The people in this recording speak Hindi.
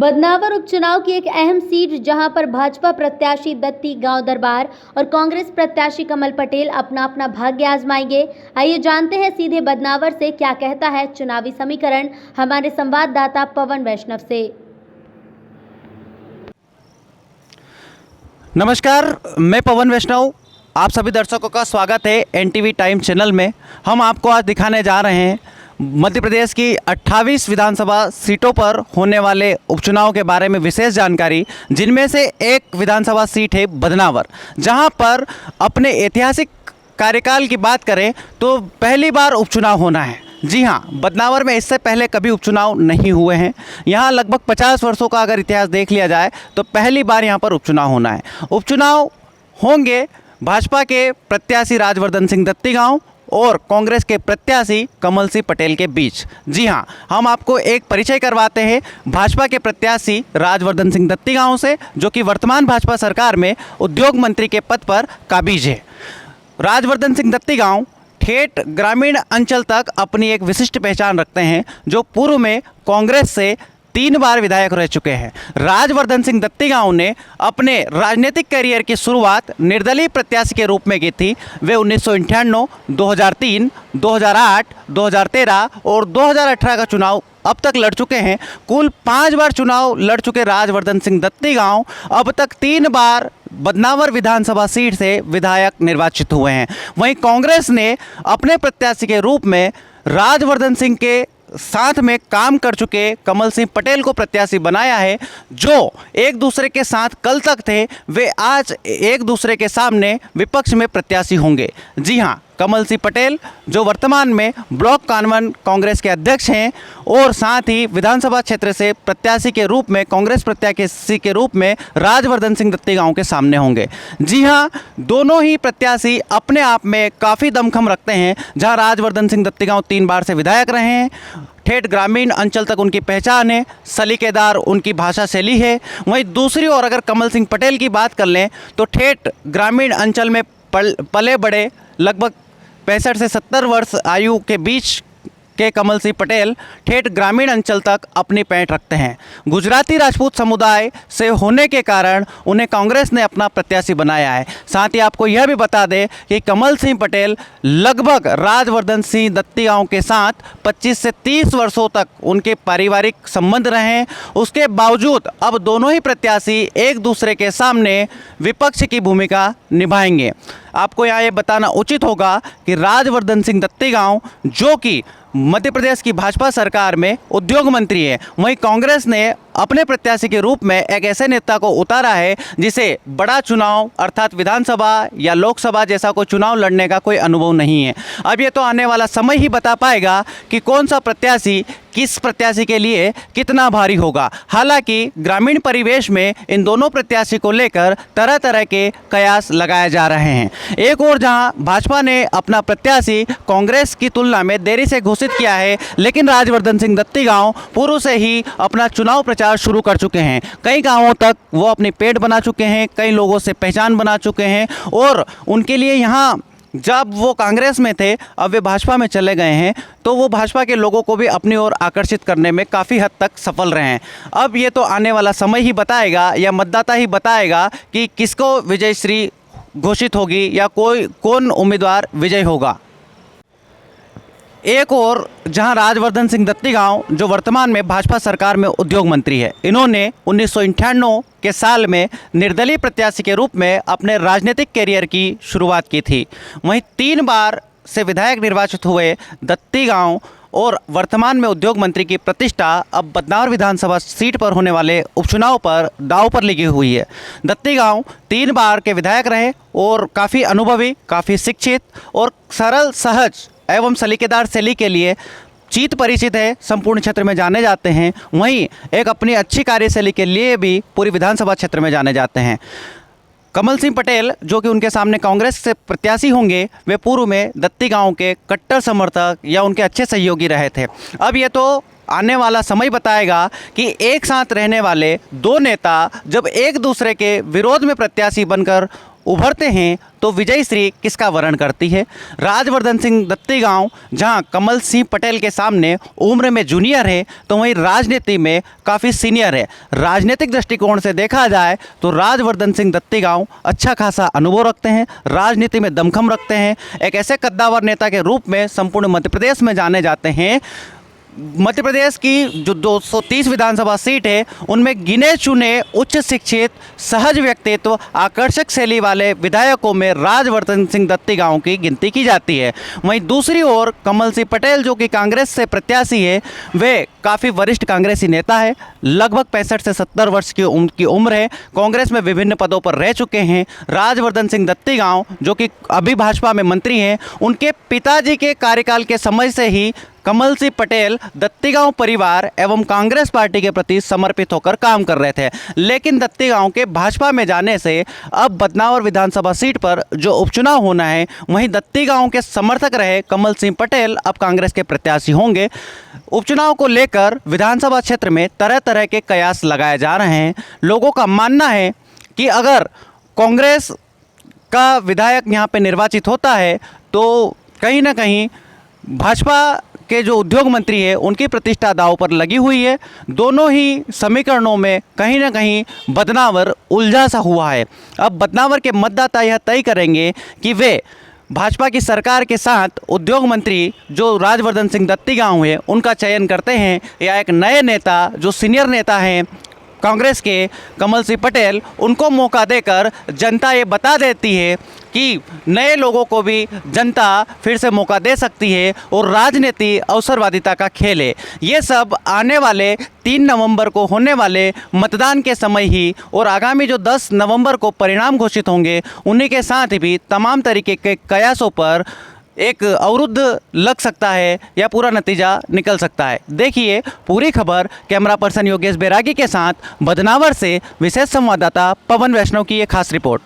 बदनावर उपचुनाव की एक अहम सीट जहां पर भाजपा प्रत्याशी दत्ती गांव दरबार और कांग्रेस प्रत्याशी कमल पटेल अपना अपना भाग्य आजमाएंगे। आइए जानते हैं सीधे बदनावर से क्या कहता है चुनावी समीकरण हमारे संवाददाता पवन वैष्णव से। नमस्कार, मैं पवन वैष्णव। आप सभी दर्शकों का स्वागत है एनटीवी टाइम चैनल में। हम आपको आज दिखाने जा रहे हैं मध्य प्रदेश की 28 विधानसभा सीटों पर होने वाले उपचुनाव के बारे में विशेष जानकारी, जिनमें से एक विधानसभा सीट है बदनावर, जहां पर अपने ऐतिहासिक कार्यकाल की बात करें तो पहली बार उपचुनाव होना है। जी हाँ, बदनावर में इससे पहले कभी उपचुनाव नहीं हुए हैं। यहाँ लगभग 50 वर्षों का अगर इतिहास देख लिया जाए तो पहली बार यहाँ पर उपचुनाव होना है। उपचुनाव होंगे भाजपा के प्रत्याशी राजवर्धन सिंह दत्तीगांव और कांग्रेस के प्रत्याशी कमल सिंह पटेल के बीच। जी हाँ, हम आपको एक परिचय करवाते हैं भाजपा के प्रत्याशी राजवर्धन सिंह दत्तीगांव से, जो कि वर्तमान भाजपा सरकार में उद्योग मंत्री के पद पर काबिज है। राजवर्धन सिंह दत्तीगांव ठेठ ग्रामीण अंचल तक अपनी एक विशिष्ट पहचान रखते हैं, जो पूर्व में कांग्रेस से 3 बार विधायक रह चुके हैं। राजवर्धन सिंह दत्तीगांव ने अपने राजनीतिक करियर की शुरुआत निर्दलीय प्रत्याशी के रूप में की थी। वे 1998, 2003, 2008, 2013 और 2018 का चुनाव अब तक लड़ चुके हैं। कुल 5 बार चुनाव लड़ चुके राजवर्धन सिंह दत्तीगांव अब तक 3 बार बदनावर विधानसभा सीट से विधायक निर्वाचित हुए हैं। वहीं कांग्रेस ने अपने प्रत्याशी के रूप में राजवर्धन सिंह के साथ में काम कर चुके कमल सिंह पटेल को प्रत्याशी बनाया है। जो एक दूसरे के साथ कल तक थे, वे आज एक दूसरे के सामने विपक्ष में प्रत्याशी होंगे। जी हाँ, कमल सिंह पटेल जो वर्तमान में ब्लॉक कानवन कांग्रेस के अध्यक्ष हैं और साथ ही विधानसभा क्षेत्र से प्रत्याशी के रूप में कांग्रेस प्रत्याशी के रूप में राजवर्धन सिंह दत्तीगांव के सामने होंगे। जी हाँ, दोनों ही प्रत्याशी अपने आप में काफ़ी दमखम रखते हैं। जहां राजवर्धन सिंह दत्तीगांव 3 बार से विधायक रहे हैं, ठेठ ग्रामीण अंचल तक उनकी पहचान है, सलीकेदार उनकी भाषा शैली है। वहीं दूसरी ओर अगर कमल सिंह पटेल की बात कर लें तो ठेठ ग्रामीण अंचल में पले बड़े लगभग 65 से 70 वर्ष आयु के बीच के कमल सिंह पटेल ठेठ ग्रामीण अंचल तक अपनी पैठ रखते हैं। गुजराती राजपूत समुदाय से होने के कारण उन्हें कांग्रेस ने अपना प्रत्याशी बनाया है। साथ ही आपको यह भी बता दें कि कमल सिंह पटेल लगभग राजवर्धन सिंह दत्तीगांव के साथ 25 से 30 वर्षों तक उनके पारिवारिक संबंध रहे हैं। उसके बावजूद अब दोनों ही प्रत्याशी एक दूसरे के सामने विपक्ष की भूमिका निभाएंगे। आपको यहाँ ये बताना उचित होगा कि राजवर्धन सिंह दत्तीगांव जो कि मध्य प्रदेश की भाजपा सरकार में उद्योग मंत्री है, वहीं कांग्रेस ने अपने प्रत्याशी के रूप में एक ऐसे नेता को उतारा है जिसे बड़ा चुनाव अर्थात विधानसभा या लोकसभा जैसा कोई चुनाव लड़ने का कोई अनुभव नहीं है। अब ये तो आने वाला समय ही बता पाएगा कि कौन सा प्रत्याशी किस प्रत्याशी के लिए कितना भारी होगा। हालांकि ग्रामीण परिवेश में इन दोनों प्रत्याशी को लेकर तरह तरह के कयास लगाए जा रहे हैं। एक और जहां भाजपा ने अपना प्रत्याशी कांग्रेस की तुलना में देरी से घोषित किया है, लेकिन राजवर्धन सिंह दत्तीगांव पूर्व से ही अपना चुनाव प्रचार शुरू कर चुके हैं। कई गांवों तक वो अपनी पेड़ बना चुके हैं, कई लोगों से पहचान बना चुके हैं और उनके लिए यहाँ जब वो कांग्रेस में थे, अब वे भाजपा में चले गए हैं, तो वो भाजपा के लोगों को भी अपनी ओर आकर्षित करने में काफ़ी हद तक सफल रहे हैं। अब ये तो आने वाला समय ही बताएगा या मतदाता ही बताएगा कि किसको विजयश्री घोषित होगी या कौन उम्मीदवार विजय होगा। एक और जहां राजवर्धन सिंह दत्तीगांव जो वर्तमान में भाजपा सरकार में उद्योग मंत्री है, इन्होंने 1998 के साल में निर्दलीय प्रत्याशी के रूप में अपने राजनीतिक कैरियर की शुरुआत की थी। वहीं 3 बार से विधायक निर्वाचित हुए दत्तीगांव और वर्तमान में उद्योग मंत्री की प्रतिष्ठा अब बदनावर विधानसभा सीट पर होने वाले उपचुनाव पर दांव पर लगी हुई है। दत्तीगांव 3 बार के विधायक रहे और काफ़ी अनुभवी, काफ़ी शिक्षित और सरल, सहज एवं सलीकेदार शैली के लिए चित परिचित है, संपूर्ण क्षेत्र में जाने जाते हैं। वहीं एक अपनी अच्छी कार्यशैली के लिए भी पूरी विधानसभा क्षेत्र में जाने जाते हैं। कमल सिंह पटेल जो कि उनके सामने कांग्रेस से प्रत्याशी होंगे, वे पूर्व में दत्तीगांव के कट्टर समर्थक या उनके अच्छे सहयोगी रहे थे। अब ये तो आने वाला समय बताएगा कि एक साथ रहने वाले 2 नेता जब एक दूसरे के विरोध में प्रत्याशी बनकर उभरते हैं तो विजय श्री किसका वर्ण करती है। राजवर्धन सिंह दत्ती गांव जहां कमल सिंह पटेल के सामने उम्र में जूनियर है, तो वहीं राजनीति में काफ़ी सीनियर है। राजनीतिक दृष्टिकोण से देखा जाए तो राजवर्धन सिंह दत्ती गांव अच्छा खासा अनुभव रखते हैं, राजनीति में दमखम रखते हैं, एक ऐसे कद्दावर नेता के रूप में संपूर्ण मध्य प्रदेश में जाने जाते हैं। मध्य प्रदेश की जो 230 विधानसभा सीट है उनमें गिने चुने उच्च शिक्षित सहज व्यक्तित्व आकर्षक शैली वाले विधायकों में राजवर्धन सिंह दत्ती गांव की गिनती की जाती है। वहीं दूसरी ओर कमल सिंह पटेल जो कि कांग्रेस से प्रत्याशी है, वे काफ़ी वरिष्ठ कांग्रेसी नेता है, लगभग 65 से 70 वर्ष की उम्र है, कांग्रेस में विभिन्न पदों पर रह चुके हैं। राजवर्धन सिंह दत्ती गांव जो कि अभी भाजपा में मंत्री हैं, उनके पिताजी के कार्यकाल के समय से ही कमल सिंह पटेल दत्तीगांव परिवार एवं कांग्रेस पार्टी के प्रति समर्पित होकर काम कर रहे थे। लेकिन दत्तीगांव के भाजपा में जाने से अब बदनावर विधानसभा सीट पर जो उपचुनाव होना है, वहीं दत्तीगांव के समर्थक रहे कमल सिंह पटेल अब कांग्रेस के प्रत्याशी होंगे। उपचुनाव को लेकर विधानसभा क्षेत्र में तरह तरह के कयास लगाए जा रहे हैं। लोगों का मानना है कि अगर कांग्रेस का विधायक यहाँ पे निर्वाचित होता है तो कहीं ना कहीं भाजपा के जो उद्योग मंत्री है उनकी प्रतिष्ठा दांव पर लगी हुई है। दोनों ही समीकरणों में कहीं ना कहीं बदनावर उलझा सा हुआ है। अब बदनावर के मतदाता यह तय करेंगे कि वे भाजपा की सरकार के साथ उद्योग मंत्री जो राजवर्धन सिंह दत्ती गांव है उनका चयन करते हैं, या एक नए नेता जो सीनियर नेता हैं कांग्रेस के कमल सिंह पटेल, उनको मौका देकर जनता ये बता देती है कि नए लोगों को भी जनता फिर से मौका दे सकती है और राजनीति अवसरवादिता का खेल है। ये सब आने वाले 3 नवंबर को होने वाले मतदान के समय ही और आगामी जो 10 नवंबर को परिणाम घोषित होंगे उन्हीं के साथ भी तमाम तरीके के कयासों पर एक अवरुद्ध लग सकता है या पूरा नतीजा निकल सकता है। देखिए पूरी खबर कैमरा पर्सन योगेश बैरागी के साथ बदनावर से विशेष संवाददाता पवन वैष्णव की ये खास रिपोर्ट।